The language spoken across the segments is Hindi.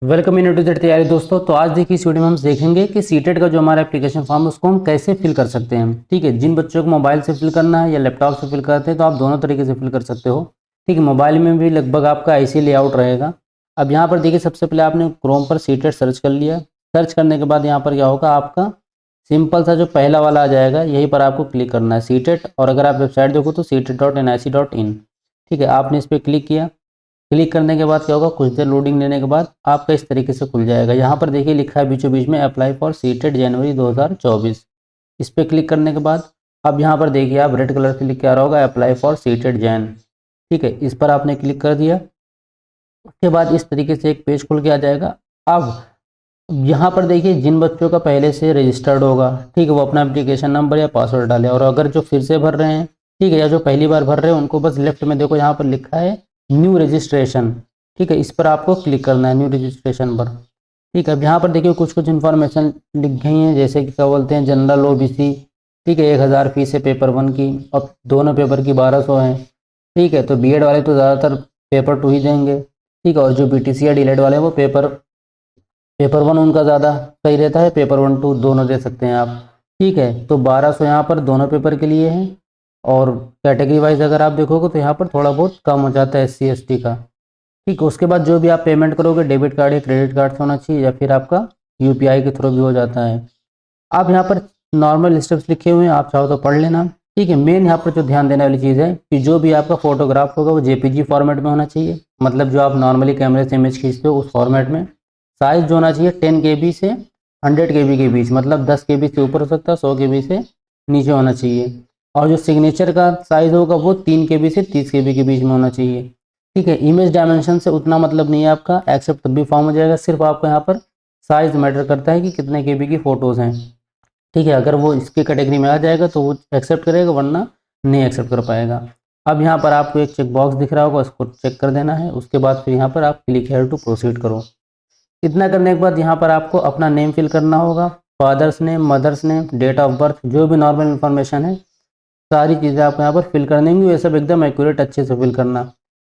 वेलकम इन टू द तैयारी दोस्तों। तो आज देखिए इस वीडियो में हम देखेंगे कि सीटेट का जो हमारा एप्लीकेशन फॉर्म है उसको हम कैसे फिल कर सकते हैं। ठीक है, जिन बच्चों को मोबाइल से फिल करना है या लैपटॉप से फिल करते हैं तो आप दोनों तरीके से फिल कर सकते हो। ठीक है, मोबाइल में भी लगभग आपका ऐसे लेआउट रहेगा। अब यहाँ पर देखिए सबसे पहले आपने क्रोम पर सीटेट सर्च कर लिया। सर्च करने के बाद यहाँ पर क्या होगा, आपका सिंपल सा जो पहला वाला आ जाएगा यहीं पर आपको क्लिक करना है सीटेट। और अगर आप वेबसाइट देखो तो setet.nic.in। ठीक है, आपने इस पर क्लिक किया। क्लिक करने के बाद क्या होगा, कुछ देर लोडिंग लेने के बाद आपका इस तरीके से खुल जाएगा। यहाँ पर देखिए लिखा है बीचों बीच में अप्लाई फॉर सीटेट जनवरी 2024। इस पर क्लिक करने के बाद अब यहाँ पर देखिए आप रेड कलर से लिख के आ रहा होगा अप्लाई फॉर सीटेट जैन। ठीक है, इस पर आपने क्लिक कर दिया। उसके बाद इस तरीके से एक पेज खुल के आ जाएगा। अब यहाँ पर देखिए जिन बच्चों का पहले से रजिस्टर्ड होगा, ठीक है, वो अपना एप्लीकेशन नंबर या पासवर्ड डाले। और अगर जो फिर से भर रहे हैं, ठीक है, या जो पहली बार भर रहे हैं, उनको बस लेफ्ट में देखो यहाँ पर लिखा है न्यू रजिस्ट्रेशन। ठीक है, इस पर आपको क्लिक करना है न्यू रजिस्ट्रेशन पर। ठीक है, अब यहाँ पर देखिए कुछ कुछ इन्फॉर्मेशन लिख गई हैं, जैसे कि क्या बोलते हैं जनरल ओबीसी। ठीक है, 1000 फीस है पेपर 1 की और दोनों पेपर की 1200 हैं। ठीक है, तो बीएड वाले तो ज़्यादातर पेपर 2 ही देंगे। ठीक है, और जो बीटीसी या डीलेड वाले हैं वो पेपर पेपर 1 उनका ज़्यादा सही रहता है, पेपर 1 2 दोनों दे सकते हैं आप। ठीक है, तो 1200 यहाँ पर दोनों पेपर के लिए है। और कैटेगरी वाइज अगर आप देखोगे तो यहाँ पर थोड़ा बहुत कम हो जाता है एससी एसटी का। ठीक है, उसके बाद जो भी आप पेमेंट करोगे डेबिट कार्ड या क्रेडिट कार्ड से होना चाहिए, या फिर आपका यूपीआई के थ्रू भी हो जाता है। आप यहाँ पर नॉर्मल स्टेप्स लिखे हुए हैं, आप चाहो तो पढ़ लेना। ठीक है, मेन यहाँ पर जो ध्यान देने वाली चीज़ है कि जो भी आपका फोटोग्राफ होगा वो जेपीजी फॉर्मेट में होना चाहिए, मतलब जो आप नॉर्मली कैमरे से इमेज खींचते हो उस फॉर्मेट में। साइज जो होना चाहिए 10 KB से 100 KB के बीच, मतलब 10 KB से ऊपर हो सकता है, 100 KB से नीचे होना चाहिए। और जो सिग्नेचर का साइज़ होगा वो 3 KB से 30 KB के बीच में होना चाहिए। ठीक है, इमेज डायमेंशन से उतना मतलब नहीं है आपका, एक्सेप्ट तब भी फॉर्म हो जाएगा। सिर्फ आपको यहाँ पर साइज़ मैटर करता है कि कितने KB की फ़ोटोज़ हैं। ठीक है, अगर वो इसके कैटेगरी में आ जाएगा तो वो एक्सेप्ट करेगा, वरना नहीं एक्सेप्ट कर पाएगा। अब यहाँ पर आपको एक चेक बॉक्स दिख रहा होगा, उसको चेक कर देना है। उसके बाद फिर यहाँ पर आप क्लिक हेयर टू प्रोसीड करो। इतना करने के बाद यहाँ पर आपको अपना नेम फिल करना होगा, father's name, mother's name, date of birth, जो भी नॉर्मल इन्फॉर्मेशन है सारी चीज़ें आपको यहाँ पर फिल करनी होंगी। ये सब एकदम एक्यूरेट अच्छे से फिल करना।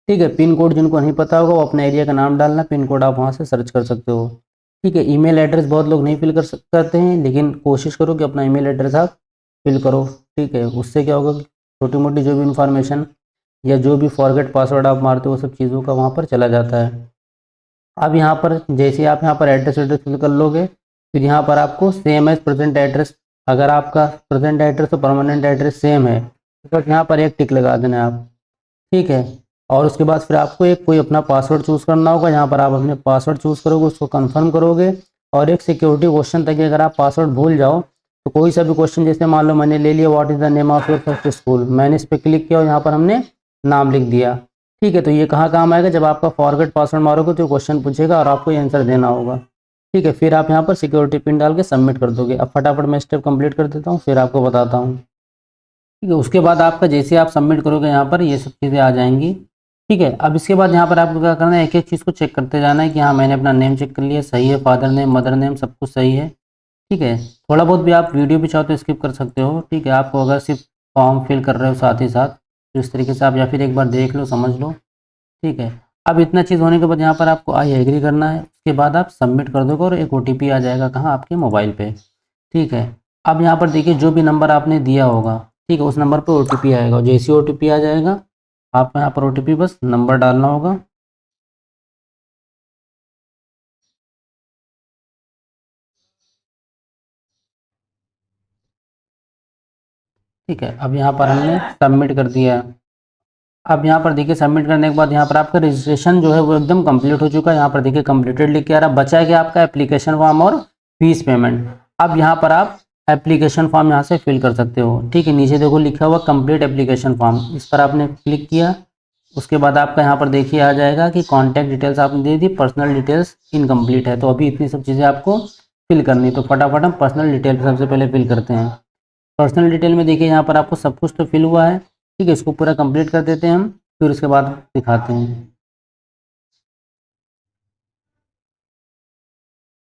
ठीक है, पिन कोड जिनको नहीं पता होगा वो अपने एरिया का नाम डालना, पिन कोड आप वहाँ से सर्च कर सकते हो। ठीक है, ईमेल एड्रेस बहुत लोग नहीं फिल करते हैं, लेकिन कोशिश करो कि अपना ईमेल एड्रेस आप फिल करो। ठीक है, उससे क्या होगा कि छोटी मोटी जो भी इन्फॉर्मेशन या जो भी फॉरगेट पासवर्ड आप मारते हो वो सब चीज़ों का वहाँ पर चला जाता है। अब यहाँ पर जैसे आप यहाँ पर एड्रेस एड्रेस फिल कर लोगे, फिर यहाँ पर आपको सेम एज प्रेजेंट एड्रेस, अगर आपका प्रेजेंट एड्रेस और परमानेंट एड्रेस सेम है तो यहाँ पर एक टिक लगा देना है आप। ठीक है, और उसके बाद फिर आपको एक कोई अपना पासवर्ड चूज़ करना होगा। यहाँ पर आप अपने पासवर्ड चूज़ करोगे, उसको कंफर्म करोगे। और एक सिक्योरिटी क्वेश्चन था कि अगर आप पासवर्ड भूल जाओ तो कोई सा भी क्वेश्चन, जैसे मान लो मैंने ले लिया what is the name of your first school, मैंने इस पर क्लिक किया और यहाँ पर हमने नाम लिख दिया। ठीक है, तो ये कहाँ काम आएगा, जब आपका फॉरगेट पासवर्ड मारोगे तो क्वेश्चन पूछेगा और आपको ये आंसर देना होगा। ठीक है, फिर आप यहाँ पर सिक्योरिटी पिन डाल के सबमिट कर दोगे। अब फटाफट मैं स्टेप कंप्लीट कर देता हूँ, फिर आपको बताता हूँ। ठीक है, उसके बाद आपका जैसे आप सबमिट करोगे यहाँ पर ये सब चीज़ें आ जाएंगी। ठीक है, अब इसके बाद यहाँ पर आपको क्या करना है, एक एक चीज़ को चेक करते जाना है कि हाँ मैंने अपना नेम चेक कर लिया, सही है, फादर नेम, मदर नेम, सब कुछ सही है। ठीक है, थोड़ा बहुत भी आप वीडियो भी चाहो तो स्किप कर सकते हो। ठीक है, आपको अगर सिर्फ फॉर्म फिल कर रहे हो साथ ही साथ तो इस तरीके से आप या फिर एक बार देख लो, समझ लो। ठीक है, अब इतना चीज़ होने के बाद यहाँ पर आपको आई एग्री करना है। उसके बाद आप सबमिट कर दोगे और एक OTP आ जाएगा कहाँ, आपके मोबाइल पे। ठीक है, अब यहाँ पर देखिए जो भी नंबर आपने दिया होगा, ठीक है, उस नंबर पर OTP आएगा। जैसे OTP आ जाएगा आपको यहाँ पर OTP बस नंबर डालना होगा। ठीक है, अब यहाँ पर हमने सबमिट कर दिया। अब यहाँ पर देखिए सबमिट करने के बाद यहाँ पर आपका रजिस्ट्रेशन जो है वो एकदम कंप्लीट हो चुका है। यहाँ पर देखिए कंप्लीटेड लिख के आ रहा है। बचा है कि आपका एप्लीकेशन फॉर्म और फीस पेमेंट। अब यहाँ पर आप एप्लीकेशन फॉर्म यहाँ से फिल कर सकते हो। ठीक है, नीचे देखो लिखा हुआ कंप्लीट एप्लीकेशन फॉर्म, इस पर आपने क्लिक किया। उसके बाद आपका यहाँ पर देखिए आ जाएगा कि कॉन्टैक्ट डिटेल्स आपने दे दी, पर्सनल डिटेल्स इनकम्प्लीट है। तो अभी इतनी सब चीज़ें आपको फिल करनी, तो फटाफट हम पर्सनल डिटेल सबसे पहले फिल करते हैं। पर्सनल डिटेल में देखिए यहाँ पर आपको सब कुछ तो फिल हुआ है। ठीक है, इसको पूरा कंप्लीट कर देते हैं हम, फिर उसके बाद दिखाते हैं।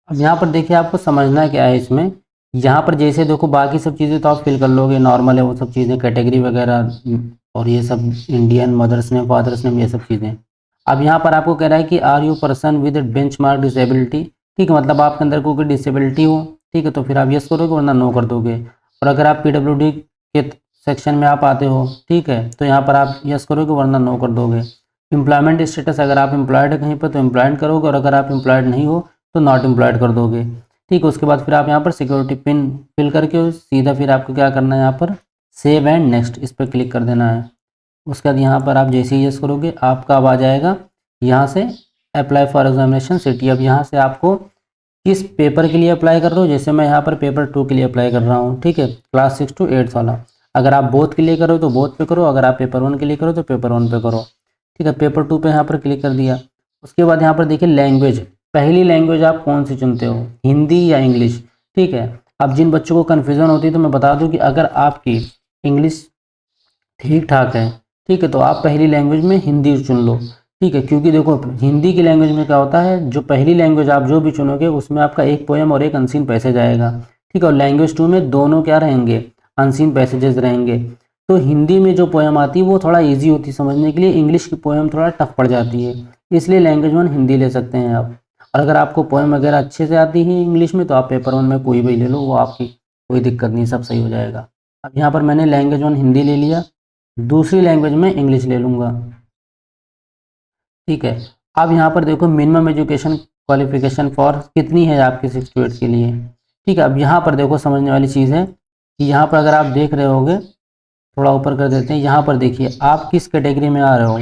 अब यहाँ पर देखिए आपको समझना क्या है इसमें, यहाँ पर जैसे देखो बाकी सब चीज़ें तो आप फिल कर लोगे, नॉर्मल है वो सब चीज़ें, कैटेगरी वगैरह और ये सब Indian, mother's name, father's name, ये सब चीज़ें। अब यहाँ पर आपको कह रहा है कि are you person with benchmark disability, ठीक है, मतलब आपके अंदर कोई डिसेबिलिटी हो, ठीक है, तो फिर आप यस करोगे वरना नो कर दोगे। और अगर आप पीडब्ल्यूडी के सेक्शन में आप आते हो, ठीक है, तो यहाँ पर आप यस करोगे वरना नो कर दोगे। एम्प्लॉयमेंट स्टेटस, अगर आप एम्प्लॉयड है कहीं पर तो एम्प्लॉयड करोगे, और अगर आप एम्प्लॉयड नहीं हो तो नॉट एम्प्लॉयड कर दोगे, ठीक है। उसके बाद फिर आप यहाँ पर सिक्योरिटी पिन फिल करके सीधा फिर आपको क्या करना है, यहाँ पर सेव एंड नेक्स्ट इस पर क्लिक कर देना है। उसके बाद यहाँ पर आप जैसे ही यस करोगे आपका अब आ जाएगा यहाँ से अप्लाई फॉर एग्जामिनेशन सिटी। अब यहाँ से आपको किस पेपर के लिए अप्लाई कर रहे हो, जैसे मैं यहाँ पर पेपर 2 के लिए अप्लाई कर रहा हूँ, ठीक है, क्लास 6 to 8 वाला। अगर आप बोथ के लिए करो तो बोथ पे करो, अगर आप पेपर 1 के लिए करो तो पेपर 1 पे करो, ठीक है। पेपर 2 पे यहाँ पर क्लिक कर दिया। उसके बाद यहाँ पर देखिए लैंग्वेज, पहली लैंग्वेज आप कौन सी चुनते हो, हिंदी या इंग्लिश, ठीक है। अब जिन बच्चों को कन्फ्यूज़न होती है तो मैं बता दूँ कि अगर आपकी इंग्लिश ठीक ठाक है, ठीक है, तो आप पहली लैंग्वेज में हिंदी चुन लो, ठीक है, क्योंकि देखो हिंदी की लैंग्वेज में क्या होता है, जो पहली लैंग्वेज आप जो भी चुनोगे उसमें आपका एक पोएम और एक अनसीन पैसेज आएगा, ठीक है, और लैंग्वेज 2 में दोनों क्या रहेंगे, अनसीन पैसेजेस रहेंगे। तो हिंदी में जो पोएम आती है वो थोड़ा ईजी होती है समझने के लिए, इंग्लिश की पोएम थोड़ा टफ पड़ जाती है, इसलिए लैंग्वेज 1 हिंदी ले सकते हैं आप। और अगर आपको पोएम वगैरह अच्छे से आती है इंग्लिश में तो आप पेपर 1 में कोई भी ले लो, वो आपकी कोई दिक्कत नहीं, सब सही हो जाएगा। अब यहाँ पर मैंने लैंग्वेज 1 हिंदी ले लिया, दूसरी लैंग्वेज में इंग्लिश ले लूँगा, ठीक है। अब यहाँ पर देखो मिनिमम एजुकेशन क्वालिफिकेशन फॉर कितनी है आपकी 6 to 8 के लिए, ठीक है। अब यहाँ पर देखो समझने वाली चीज़ है कि यहाँ पर अगर आप देख रहे होगे, थोड़ा ऊपर कर देते हैं, यहाँ पर देखिए आप किस कैटेगरी में आ रहे हो।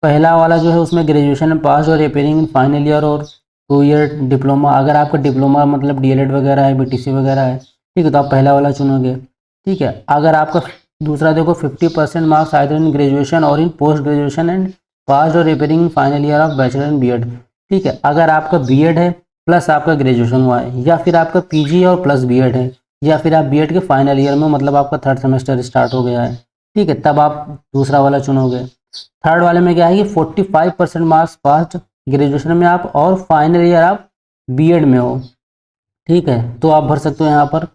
पहला वाला जो है उसमें ग्रेजुएशन में पास और अपेयरिंग इन फाइनल ईयर और 2 ईयर डिप्लोमा, अगर आपका डिप्लोमा मतलब डीएलएड वगैरह है, बीटीसी वगैरह है, ठीक है, तो आप पहला वाला चुनोगे, ठीक है। अगर आपका दूसरा देखो 50% मार्क्स आइदर इन ग्रेजुएशन और in post graduation and pass और appearing final year of bachelor in BEd, ठीक है। अगर आपका बीएड है प्लस आपका ग्रेजुएशन हुआ है, या फिर आपका पीजी और प्लस बीएड है, या फिर आप बीएड के फाइनल ईयर में मतलब आपका 3rd सेमेस्टर स्टार्ट हो गया है, ठीक है, तब आप दूसरा वाला चुनोगे। थर्ड वाले में क्या है कि 45% मार्क्स पास ग्रेजुएशन में आप और फाइनल ईयर आप बीएड में हो, ठीक है, तो आप भर सकते हो यहाँ पर।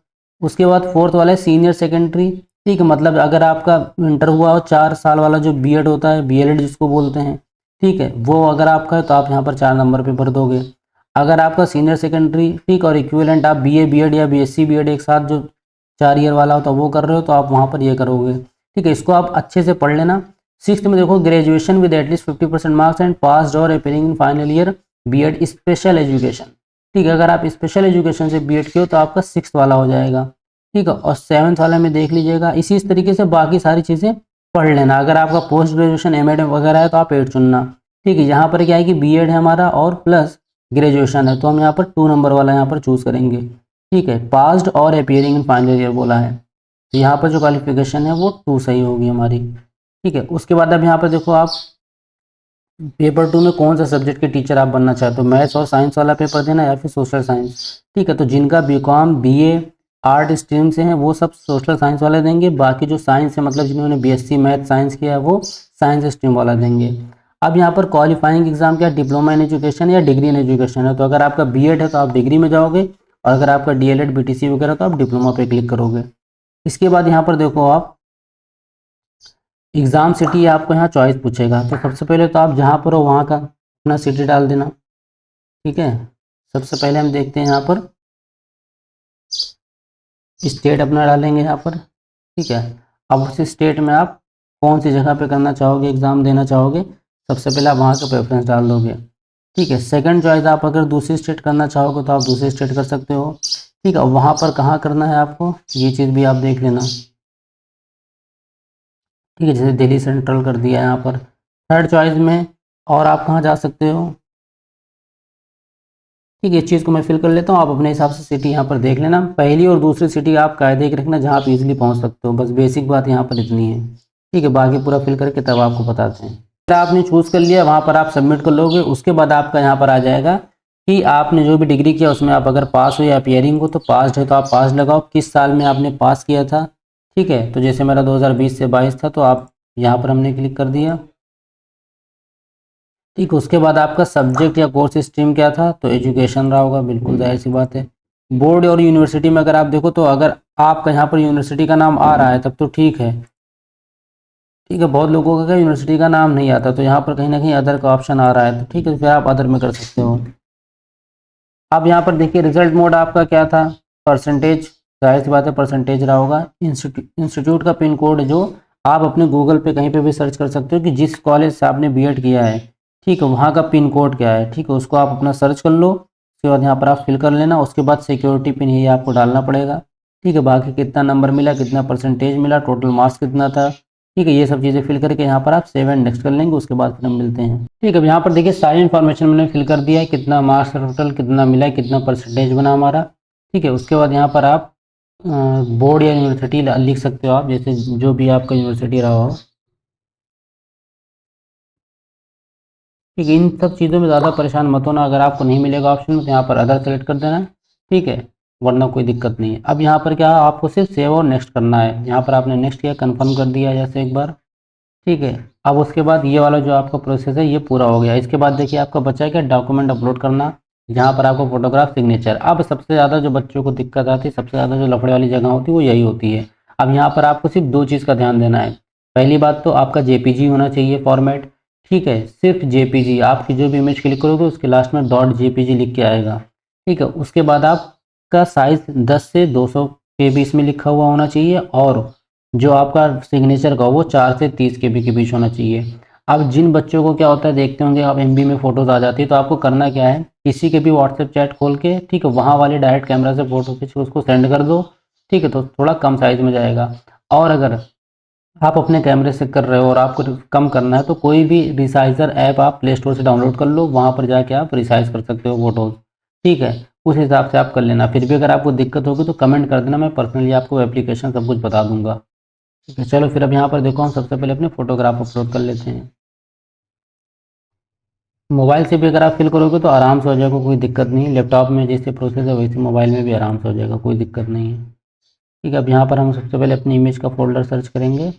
उसके बाद फोर्थ वाला है सीनियर सेकेंडरी, ठीक है, मतलब अगर आपका इंटर हुआ हो 4 साल वाला जो बीएड होता है, बीएलएड जिसको बोलते हैं, ठीक है, वो अगर आपका है तो आप यहाँ पर 4 नंबर पे भर दोगे। अगर आपका सीनियर सेकेंडरी, ठीक, और इक्विवेलेंट आप बीए बीएड या बीएससी बीएड एक साथ जो 4 ईयर वाला होता है वो कर रहे हो तो आप वहाँ पर ये करोगे, ठीक है। इसको आप अच्छे से पढ़ लेना। 6th में देखो graduation with at least 50% marks and pass और appearing in final year BEd special education, ठीक है, अगर आप स्पेशल एजुकेशन से बीएड किए हो तो आपका 6th वाला हो जाएगा, ठीक है। और 7th वाला में देख लीजिएगा, इसी तरीके से बाकी सारी चीज़ें पढ़ लेना। अगर आपका पोस्ट ग्रेजुएशन एमएड वगैरह है तो आप 8 चुनना, ठीक है। यहाँ पर क्या है कि बीएड है हमारा और प्लस ग्रेजुएशन है, तो हम यहाँ पर 2 नंबर वाला यहाँ पर चूज़ करेंगे, ठीक है। पास्ड और अपियरिंग इन फाइनल ईयर बोला है, तो यहाँ पर जो क्वालिफिकेशन है वो 2 सही होगी हमारी, ठीक है। उसके बाद अब यहाँ पर देखो आप पेपर 2 में कौन सा सब्जेक्ट के टीचर आप बनना चाहते हो, मैथ्स और साइंस वाला पेपर देना या फिर सोशल साइंस, ठीक है। तो जिनका बीकॉम बीए आर्ट स्ट्रीम से हैं वो सब सोशल साइंस वाले देंगे, बाकी जो साइंस है मतलब जिन्होंने बीएससी मैथ साइंस किया है वो साइंस स्ट्रीम वाला देंगे। अब यहाँ पर क्वालिफाइंग एग्जाम क्या, डिप्लोमा इन एजुकेशन या डिग्री इन एजुकेशन है, तो अगर आपका बीएड है तो आप डिग्री में जाओगे, और अगर आपका डीएलएड बीटीसी वगैरह तो आप डिप्लोमा पे क्लिक करोगे। इसके बाद यहाँ पर देखो आप एग्ज़ाम सिटी आपको यहाँ चॉइस पूछेगा, तो सबसे पहले तो आप जहाँ पर हो वहाँ का अपना सिटी डाल देना, ठीक है। सबसे पहले हम देखते हैं यहाँ पर स्टेट अपना डालेंगे यहाँ पर, ठीक है। अब उस स्टेट में आप कौन सी जगह पे करना चाहोगे, एग्ज़ाम देना चाहोगे, सबसे पहले आप वहाँ का प्रेफरेंस डाल दोगे, ठीक है। सेकंड चॉइस आप अगर दूसरी स्टेट करना चाहोगे तो आप दूसरी स्टेट कर सकते हो, ठीक है। वहाँ पर कहाँ करना है आपको ये चीज़ भी आप देख लेना, ठीक है, जैसे दिल्ली सेंट्रल कर दिया यहाँ पर। थर्ड चॉइस में और आप कहाँ जा सकते हो, ठीक है, इस चीज़ को मैं फिल कर लेता हूँ, आप अपने हिसाब से सिटी यहाँ पर देख लेना। पहली और दूसरी सिटी आप कायदे की रखना जहाँ आप इजीली पहुँच सकते हो, बस बेसिक बात यहाँ पर इतनी है, ठीक है। बाकी पूरा फिल करके तब आपको बताते हैं। अगर आपने चूज़ कर लिया वहाँ पर आप सबमिट कर लोगे, उसके बाद आपका यहाँ पर आ जाएगा कि आपने जो भी डिग्री किया उसमें आप अगर पास हो या अपियरिंग हो तो पास है तो आप पास लगाओ, किस साल में आपने पास किया था, ठीक है। तो जैसे मेरा 2020 से 22 था तो आप यहाँ पर हमने क्लिक कर दिया, ठीक। उसके बाद आपका सब्जेक्ट या कोर्स स्ट्रीम क्या था, तो एजुकेशन रहा होगा, बिल्कुल जाहिर सी बात है। बोर्ड और यूनिवर्सिटी में अगर आप देखो तो अगर आपका यहाँ पर यूनिवर्सिटी का नाम आ रहा है तब तो ठीक है, ठीक है, बहुत लोगों का क्या यूनिवर्सिटी का नाम नहीं आता, तो यहाँ पर कहीं ना कहीं अदर का ऑप्शन आ रहा है, तो ठीक है फिर आप अदर में कर सकते हो। अब यहाँ पर देखिए रिजल्ट मोड आपका क्या था, परसेंटेज, जाहिर सी बात है परसेंटेज रहा होगा। इंस्टीट्यूट का पिन कोड जो आप अपने गूगल पे कहीं पे भी सर्च कर सकते हो कि जिस कॉलेज से आपने बीएड किया है, ठीक है वहाँ का पिन कोड क्या है, ठीक है उसको आप अपना सर्च कर लो, उसके बाद यहाँ पर आप फिल कर लेना, उसके बाद सिक्योरिटी पिन ये आपको डालना पड़ेगा। ठीक है, बाकी कितना नंबर मिला, कितना परसेंटेज मिला, टोटल मार्क्स कितना था, ठीक है ये सब चीज़ें फिल करके यहाँ पर आप सेव एंड नेक्स्ट कर लेंगे, उसके बाद फिर हम मिलते हैं। ठीक है, अब यहाँ पर देखिए सारी इन्फॉर्मेशन मैंने फिल कर दिया है, कितना मार्क्स टोटल कितना मिला है, कितना परसेंटेज बना हमारा। ठीक है, उसके बाद यहाँ पर आप बोर्ड या यूनिवर्सिटी लिख सकते हो आप, जैसे जो भी आपका यूनिवर्सिटी रहा हो। ठीक है, इन सब चीज़ों में ज़्यादा परेशान मत होना, अगर आपको नहीं मिलेगा ऑप्शन में तो यहाँ पर अदर सेलेक्ट कर देना। ठीक है, वरना कोई दिक्कत नहीं है। अब यहाँ पर क्या है, आपको सिर्फ सेव और नेक्स्ट करना है, यहाँ पर आपने नेक्स्ट किया, कन्फर्म कर दिया जैसे एक बार। ठीक है, अब उसके बाद ये वाला जो आपका प्रोसेस है ये पूरा हो गया। इसके बाद देखिए आपका बचा है क्या, डॉक्यूमेंट अपलोड करना, जहाँ पर आपको फोटोग्राफ सिग्नेचर। अब सबसे ज़्यादा जो बच्चों को दिक्कत आती है, सबसे ज़्यादा जो लफड़े वाली जगह होती है वो यही होती है। अब यहाँ पर आपको सिर्फ दो चीज़ का ध्यान देना है। पहली बात तो आपका जेपीजी होना चाहिए फॉर्मेट। ठीक है, सिर्फ जेपीजी, आपकी जो भी इमेज क्लिक करोगे उसके लास्ट में डॉट जेपीजी लिख के आएगा। ठीक है, उसके बाद आपका साइज़ 10 से 200 के बीच में लिखा हुआ होना चाहिए, और जो आपका सिग्नेचर का वो 4 से 30 केबी के बीच होना चाहिए। अब जिन बच्चों को क्या होता है, देखते होंगे आप एमबी में फ़ोटोज़ आ जाती है, तो आपको करना क्या है, किसी के भी व्हाट्सएप चैट खोल के, ठीक है वहाँ वाले डायरेक्ट कैमरा से फ़ोटो खींच के उसको सेंड कर दो। ठीक है, तो थोड़ा कम साइज़ में जाएगा। और अगर आप अपने कैमरे से कर रहे हो और आपको कम करना है, तो कोई भी रिसाइज़र ऐप आप प्ले स्टोर से डाउनलोड कर लो, वहाँ पर जाके आप रिसाइज़ कर सकते हो फ़ोटोज़। ठीक है, उस हिसाब से आप कर लेना। फिर भी अगर आपको दिक्कत होगी तो कमेंट कर देना, मैं पर्सनली आपको एप्लीकेशन सब कुछ बता दूँगा। ठीक है, चलो फिर अब यहाँ पर देखो हम सबसे पहले अपने फ़ोटोग्राफ अपलोड कर लेते हैं। मोबाइल से भी अगर आप फिल करोगे तो आराम से हो जाएगा, कोई दिक्कत नहीं। लैपटॉप में जैसे प्रोसेस है वैसे मोबाइल में भी आराम से हो जाएगा, कोई दिक्कत नहीं है। ठीक है, अब यहाँ पर हम सबसे पहले अपनी इमेज का फ़ोल्डर सर्च करेंगे।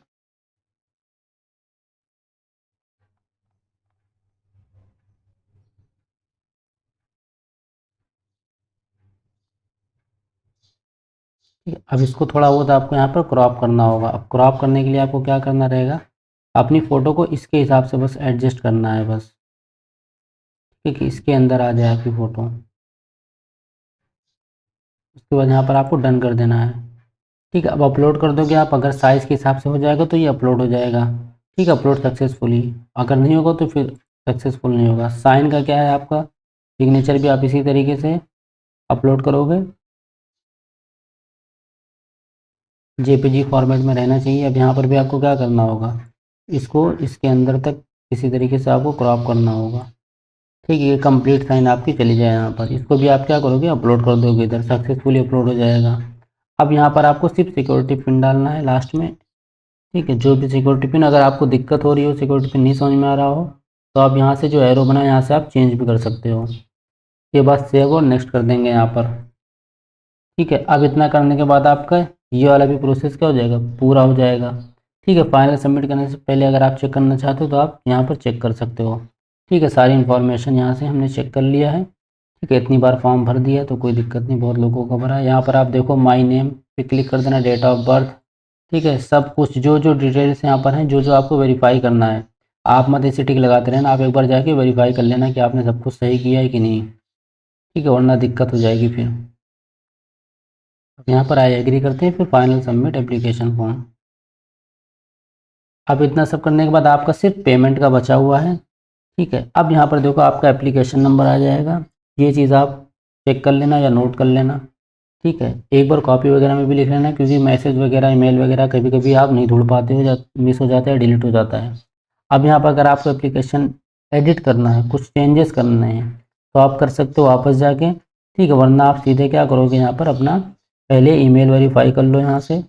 ठीक है, अब इसको थोड़ा बहुत आपको यहाँ पर क्रॉप करना होगा। अब क्रॉप करने के लिए आपको क्या करना रहेगा, अपनी फ़ोटो को इसके हिसाब से बस एडजस्ट करना है बस, ठीक है इसके अंदर आ जाए आपकी फ़ोटो। उसके बाद यहाँ पर आपको डन कर देना है। ठीक है, अब अपलोड कर दोगे आप, अगर साइज़ के हिसाब से हो जाएगा तो ये अपलोड हो जाएगा। ठीक है, अपलोड सक्सेसफुली। अगर नहीं होगा तो फिर सक्सेसफुल नहीं होगा। साइन का क्या है आपका, सिग्नेचर भी आप इसी तरीके से अपलोड करोगे, जेपीजी फॉर्मेट में रहना चाहिए। अब यहाँ पर भी आपको क्या करना होगा, इसको इसके अंदर तक किसी तरीके से आपको क्रॉप करना होगा। ठीक है, ये कंप्लीट साइन आपकी चली जाए यहाँ पर, इसको भी आप क्या करोगे, अपलोड कर दोगे, इधर सक्सेसफुली अपलोड हो जाएगा। अब यहाँ पर आपको सिर्फ सिक्योरिटी पिन डालना है लास्ट में। ठीक है, जो भी सिक्योरिटी पिन, अगर आपको दिक्कत हो रही हो, सिक्योरिटी पिन नहीं समझ में आ रहा हो, तो आप यहाँ से जो एरो बना है यहाँ से आप चेंज भी कर सकते हो। ये बाद सेव और नेक्स्ट कर देंगे यहाँ पर। ठीक है, अब इतना करने के बाद आपका ये वाला भी प्रोसेस क्या हो जाएगा, पूरा हो जाएगा। ठीक है, फाइनल सबमिट करने से पहले अगर आप चेक करना चाहते हो तो आप यहाँ पर चेक कर सकते हो। ठीक है, सारी इन्फॉर्मेशन यहाँ से हमने चेक कर लिया है। ठीक है, इतनी बार फॉर्म भर दिया है तो कोई दिक्कत नहीं, बहुत लोगों का भरा है। यहाँ पर आप देखो माई नेम पे क्लिक कर देना, डेट ऑफ बर्थ, ठीक है सब कुछ जो जो डिटेल्स यहाँ पर हैं, जो जो आपको वेरीफाई करना है, आप मत ऐसे टिक लगाते रहना, आप एक बार जाके वेरीफाई कर लेना कि आपने सब कुछ सही किया है कि नहीं। ठीक है, वरना दिक्कत हो जाएगी फिर। अब यहाँ पर आई एग्री करते हैं, फिर फाइनल सबमिट एप्लीकेशन फॉर्म। अब इतना सब करने के बाद आपका सिर्फ पेमेंट का बचा हुआ है। ठीक है, अब यहाँ पर देखो आपका एप्लीकेशन नंबर आ जाएगा, ये चीज़ आप चेक कर लेना या नोट कर लेना। ठीक है, एक बार कॉपी वगैरह में भी लिख लेना, क्योंकि मैसेज वगैरह ईमेल वगैरह कभी कभी आप नहीं ढूंढ पाते हो, मिस हो जाता है, डिलीट हो जाता है। अब यहाँ पर अगर आपको एप्लीकेशन एडिट करना है, कुछ चेंजेस करने हैं, तो आप कर सकते हो वापस जाके। ठीक है, वरना आप सीधे क्या करोगे, यहाँ पर अपना पहले ईमेल वेरीफाई कर लो यहाँ से।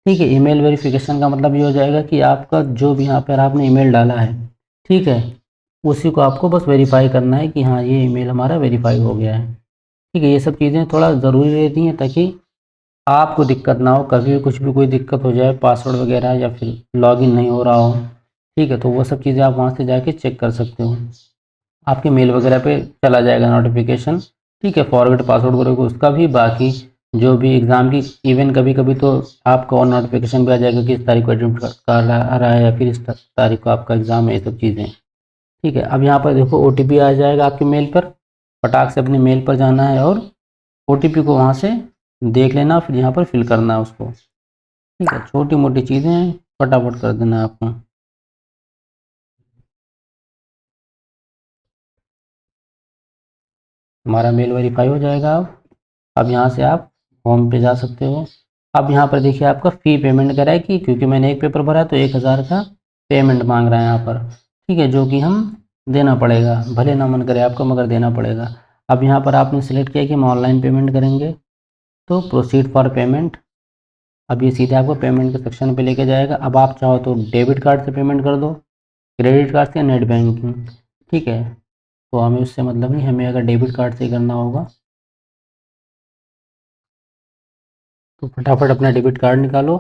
ठीक है, ईमेल वेरिफिकेशन का मतलब ये हो जाएगा कि आपका जो भी यहाँ पर आपने ईमेल डाला है, ठीक है उसी को आपको बस वेरीफाई करना है कि हाँ ये ईमेल हमारा वेरीफाई हो गया है। ठीक है, ये सब चीज़ें थोड़ा ज़रूरी रहती हैं ताकि आपको दिक्कत ना हो, कभी भी कुछ भी कोई दिक्कत हो जाए, पासवर्ड वगैरह या फिर लॉगिन नहीं हो रहा हो। ठीक है, तो वो सब चीज़ें आप वहाँ से जाके चेक कर सकते हो, आपके मेल वगैरह पे चला जाएगा नोटिफिकेशन। ठीक है, फॉरवर्ड पासवर्ड करोगे उसका भी, बाकी जो भी एग्ज़ाम की इवन कभी कभी तो आपको और नोटिफिकेशन भी आ जाएगा कि इस तारीख को एडमिट कार्ड आ रहा है या फिर इस तारीख को आपका एग्ज़ाम है, ये सब चीज़ें। ठीक है, अब यहाँ पर देखो OTP आ जाएगा आपके मेल पर, फटाक से अपने मेल पर जाना है और OTP को वहाँ से देख लेना, फिर यहाँ पर फिल करना है उसको। ठीक है, छोटी मोटी चीज़ें हैं, फटाफट कर देना है आपको। हमारा मेल वेरीफाई हो जाएगा। अब यहाँ से आप होम पे जा सकते हो। अब यहाँ पर देखिए आपका फ़ी पेमेंट करा है कि क्योंकि मैंने एक पेपर भरा तो 1000 का पेमेंट मांग रहा है यहाँ पर। ठीक है, जो कि हम देना पड़ेगा, भले ना मन करे आपको मगर देना पड़ेगा। अब यहाँ पर आपने सेलेक्ट किया कि हम ऑनलाइन पेमेंट करेंगे, तो प्रोसीड फॉर पेमेंट। अब ये सीधे आपको पेमेंट के सेक्शन पे लेके जाएगा। अब आप चाहो तो डेबिट कार्ड से पेमेंट कर दो, क्रेडिट कार्ड से, नेट बैंकिंग। ठीक है, तो हमें उससे मतलब नहीं, हमें अगर डेबिट कार्ड से करना होगा तो फटाफट अपना डेबिट कार्ड निकालो।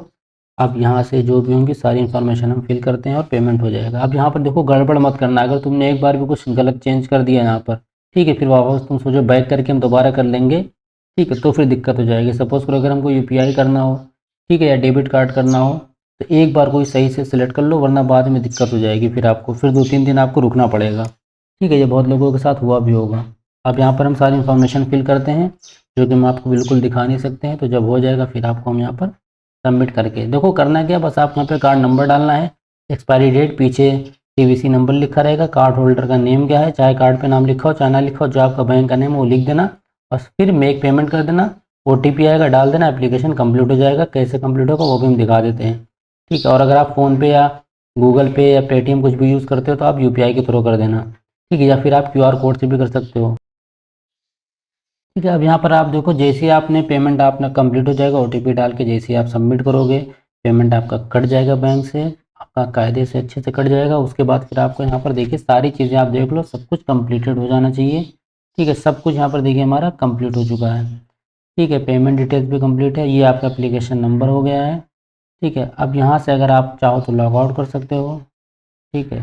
अब यहाँ से जो भी होंगी सारी इन्फॉर्मेशन हम फिल करते हैं और पेमेंट हो जाएगा। अब यहाँ पर देखो गड़बड़ मत करना, अगर तुमने एक बार भी कुछ गलत चेंज कर दिया यहाँ पर, ठीक है, फिर वापस तुम सोचो बैक करके हम दोबारा कर लेंगे, ठीक है, तो फिर दिक्कत हो जाएगी। सपोज़ करो अगर हमको UPI करना हो, ठीक है, या डेबिट कार्ड करना हो, तो एक बार कोई सही से सिलेक्ट कर लो, वरना बाद में दिक्कत हो जाएगी, फिर आपको फिर 2-3 दिन आपको रुकना पड़ेगा। ठीक है, ये बहुत लोगों के साथ हुआ भी होगा। अब यहाँ पर हम सारी इन्फॉर्मेशन फिल करते हैं, जो कि हम आपको बिल्कुल दिखा नहीं सकते हैं, तो जब हो जाएगा फिर आपको हम यहाँ पर सबमिट करके देखो करना क्या, बस आप यहाँ पे कार्ड नंबर डालना है, एक्सपायरी डेट, पीछे CVC नंबर लिखा रहेगा, कार्ड होल्डर का नेम क्या है, चाहे कार्ड पे नाम लिखा हो चाहे ना लिखा हो, जो आपका बैंक का नेम है वो लिख देना, बस फिर मेक पेमेंट कर देना। OTP आएगा, डाल देना, एप्लीकेशन कंप्लीट हो जाएगा। कैसे कंप्लीट होगा वो भी हम दिखा देते हैं। ठीक है, और अगर आप फ़ोनपे या गूगल पे या पेटीएम कुछ भी यूज़ करते हो तो आप UPI के थ्रू कर देना। ठीक है, या फिर आप QR कोड से भी कर सकते हो। ठीक है, अब यहाँ पर आप देखो जैसे ही आपने पेमेंट आपने कंप्लीट हो जाएगा, OTP डाल के जैसे ही आप सबमिट करोगे, पेमेंट आपका कट जाएगा बैंक से, आपका कायदे से अच्छे से कट जाएगा। उसके बाद फिर आपको यहाँ पर देखिए सारी चीज़ें आप देख लो, सब कुछ कंप्लीटेड हो जाना चाहिए। ठीक है, सब कुछ यहाँ पर देखिए हमारा कंप्लीट हो चुका है। ठीक है, पेमेंट डिटेल्स भी कंप्लीट है, ये आपका एप्लीकेशन नंबर हो गया है। ठीक है, अब यहाँ से अगर आप चाहो तो लॉग आउट कर सकते हो। ठीक है।